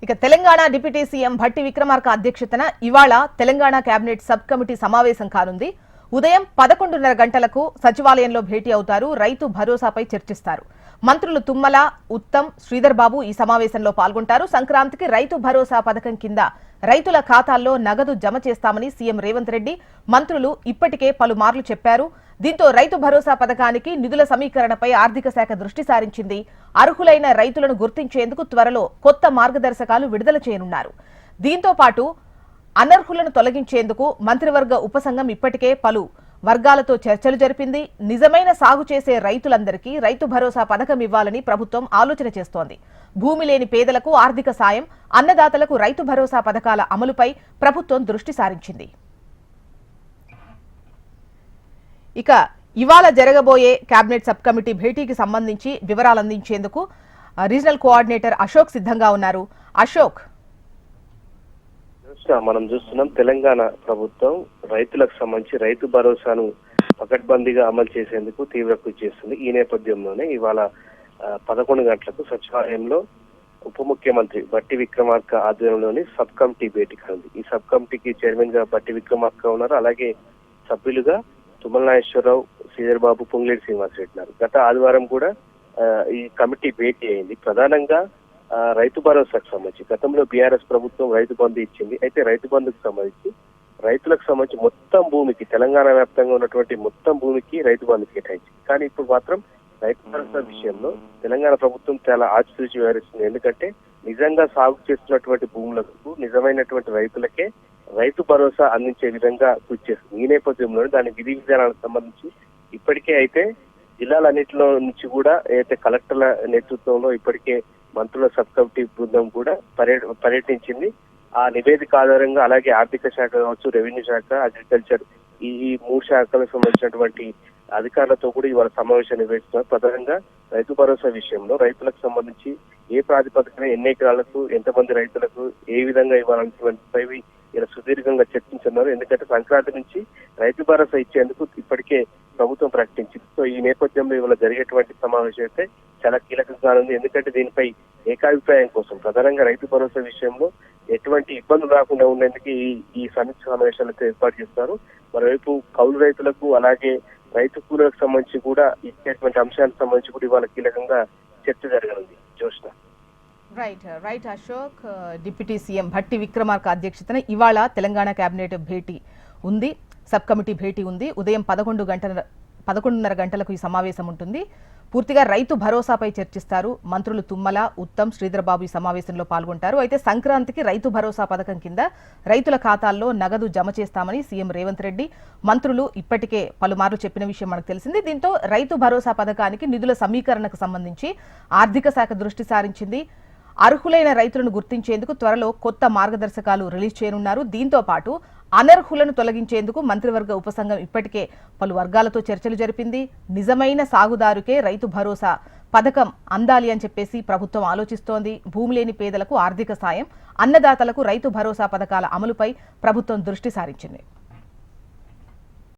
ఇక Telangana deputy CM Bhatti Vikramarka అధ్యక్షతన ఇవాళ తెలంగాణ కేబినెట్ సబ్ కమిటీ సమావేశం కానుంది. ఉదయం 11:30 గంటలకు సచివాలయంలో భేటీ అవుతారు. రైతు భరోసాపై చర్చిస్తారు. మంత్రులు తుమ్మల, ఉత్తమ్, శ్రీధర్ బాబు ఈ సమావేశంలో పాల్గొంటారు. సంక్రాంతికి రైతు భరోసా పథకం కింద రైతుల ఖాతాల్లో నగదు జమ చేస్తామని సీఎం రేవంత్ రెడ్డి మంత్రులు ఇప్పటికే పలుమార్లు చెప్పారు. దీంతో రైతు భరోసా పథకానికి నిధుల సమీకరణపై ఆర్థిక శాఖ దృష్టి సారించింది. అర్హులైన రైతులను గుర్తించేందుకు త్వరలో కొత్త మార్గదర్శకాలు విడుదల చేయనున్నారు. దీంతో పాటు అనర్హులను తొలగించేందుకు మంత్రివర్గ ఉపసంఘం ఇప్పటికే పలు వర్గాలతో చర్చలు జరిపింది. నిజమైన సాగు చేసే రైతులందరికీ రైతు భరోసా పథకం ఇవ్వాలని ప్రభుత్వం ఆలోచన చేస్తోంది. భూమి లేని పేదలకు ఆర్థిక సాయం, అన్నదాతలకు రైతు భరోసా పథకాల అమలుపై ప్రభుత్వం దృష్టి సారించింది. ఇక ఇవాళ జరగబోయే కేబినెట్ సబ్ కమిటీ భేటీకి సంబంధించి వివరాలు అందించేందుకు రీజనల్ కోఆర్డినేటర్ అశోక్ సిద్ధంగా ఉన్నారు. అశోక్, మనం చూస్తున్నాం తెలంగాణ ప్రభుత్వం రైతులకు సంబంధించి రైతు భరోసాను పకడ్బందీగా అమలు చేసేందుకు తీవ్ర కృషి చేస్తుంది. ఈ నేపథ్యంలోనే ఇవాళ 11 గంటలకు సచివాలయంలో ఉప ముఖ్యమంత్రి భట్టి విక్రమార్క ఆధ్వర్యంలోని సబ్ కమిటీ భేటీ కానుంది. ఈ సబ్ కమిటీకి చైర్మన్ గా భట్టి విక్రమార్క ఉన్నారు. అలాగే సభ్యులుగా తుమ్మల నాగేశ్వరరావు, శ్రీధర్ బాబు, పొంగులేటి శ్రీనివాసరెడ్డి ఉన్నారు. గత ఆదివారం కూడా ఈ కమిటీ భేటీ అయింది. ప్రధానంగా రైతు భరోసాకు సంబంధించి గతంలో బీఆర్ఎస్ ప్రభుత్వం రైతు బంధు ఇచ్చింది. అయితే రైతు బంధుకు సంబంధించి రైతులకు సంబంధించి మొత్తం భూమికి, తెలంగాణ వ్యాప్తంగా ఉన్నటువంటి మొత్తం భూమికి రైతు బంధు కేటాయించింది. కానీ ఇప్పుడు మాత్రం రైతు భరోసా విషయంలో తెలంగాణ ప్రభుత్వం చాలా ఆచితూచి వ్యవహరిస్తుంది. ఎందుకంటే నిజంగా సాగు చేస్తున్నటువంటి భూములకు, నిజమైనటువంటి రైతులకే రైతు భరోసా అందించే విధంగా కృషి చేస్తుంది. ఈ నేపథ్యంలో దాని విధి విధానాలకు సంబంధించి ఇప్పటికే అయితే జిల్లాలన్నింటిలో నుంచి కూడా ఏదైతే కలెక్టర్ల నేతృత్వంలో ఇప్పటికే మంత్రుల సబ్ కమిటీ బృందం కూడా పర్యటించింది. ఆ నివేదిక ఆధారంగా అలాగే ఆర్థిక శాఖ కావచ్చు, రెవెన్యూ శాఖ, అగ్రికల్చర్ ఈ 3 శాఖలకు సంబంధించినటువంటి అధికారులతో కూడా ఇవాళ సమావేశం నిర్వహిస్తున్నారు. ప్రధానంగా రైతు భరోసా విషయంలో రైతులకు సంబంధించి ఏ ప్రాతిపదికన ఎన్ని ఎకరాలకు, ఎంతమంది రైతులకు ఏ విధంగా ఇవ్వాలనేటువంటివి ఇలా సుదీర్ఘంగా చర్చించున్నారు. ఎందుకంటే సంక్రాంతి నుంచి రైతు భరోసా ఇచ్చేందుకు ఇప్పటికే ప్రభుత్వం ప్రకటించింది. సో ఈ నేపథ్యంలో ఇవాళ జరిగేటువంటి సమావేశం అయితే చాలా కీలకంగా ఉంది. ఎందుకంటే దీనిపై ఏకాభిప్రాయం కోసం ప్రధానంగా రైతు భరోసా విషయంలో ఎటువంటి ఇబ్బందులు రాకుండా ఉండేందుకు ఈ సమీక్ష సమావేశాలతో ఏర్పాటు చేస్తారు. మరోవైపు కౌలు రైతులకు అలాగే రైతు కూలీలకు సంబంధించి కూడా ఇచ్చేటువంటి అంశాలకు సంబంధించి కూడా ఇవాళ కీలకంగా చర్చ జరగనుంది. Joshna. Right Ashok. Deputy CM Bhatti Vikramarka అధ్యక్షతన ఇవాళ తెలంగాణ కేబినెట్ భేటీ ఉంది, సబ్ కమిటీ భేటీ ఉంది. ఉదయం 11:30 గంటలకు ఈ సమావేశం ఉంటుంది. పూర్తిగా రైతు భరోసాపై చర్చిస్తారు. మంత్రులు తుమ్మల, ఉత్తమ్, శ్రీధర్ బాబు ఈ సమావేశంలో పాల్గొంటారు. అయితే సంక్రాంతికి రైతు భరోసా పథకం కింద రైతుల ఖాతాల్లో నగదు జమ చేస్తామని సీఎం రేవంత్ రెడ్డి మంత్రులు ఇప్పటికే పలుమార్లు చెప్పిన విషయం మనకు తెలిసింది. దీంతో రైతు భరోసా పథకానికి నిధుల సమీకరణకు సంబంధించి ఆర్థిక శాఖ దృష్టి సారించింది. అర్హులైన రైతులను గుర్తించేందుకు త్వరలో కొత్త మార్గదర్శకాలు రిలీజ్ చేయనున్నారు. దీంతో పాటు అనర్హులను తొలగించేందుకు మంత్రివర్గ ఉపసంఘం ఇప్పటికే పలు వర్గాలతో చర్చలు జరిపింది. నిజమైన సాగుదారుకే రైతు భరోసా పథకం అందాలి అని చెప్పేసి ప్రభుత్వం ఆలోచిస్తోంది. భూమి లేని పేదలకు ఆర్థిక సాయం, అన్నదాతలకు రైతు భరోసా పథకాల అమలుపై ప్రభుత్వం దృష్టి సారించింది.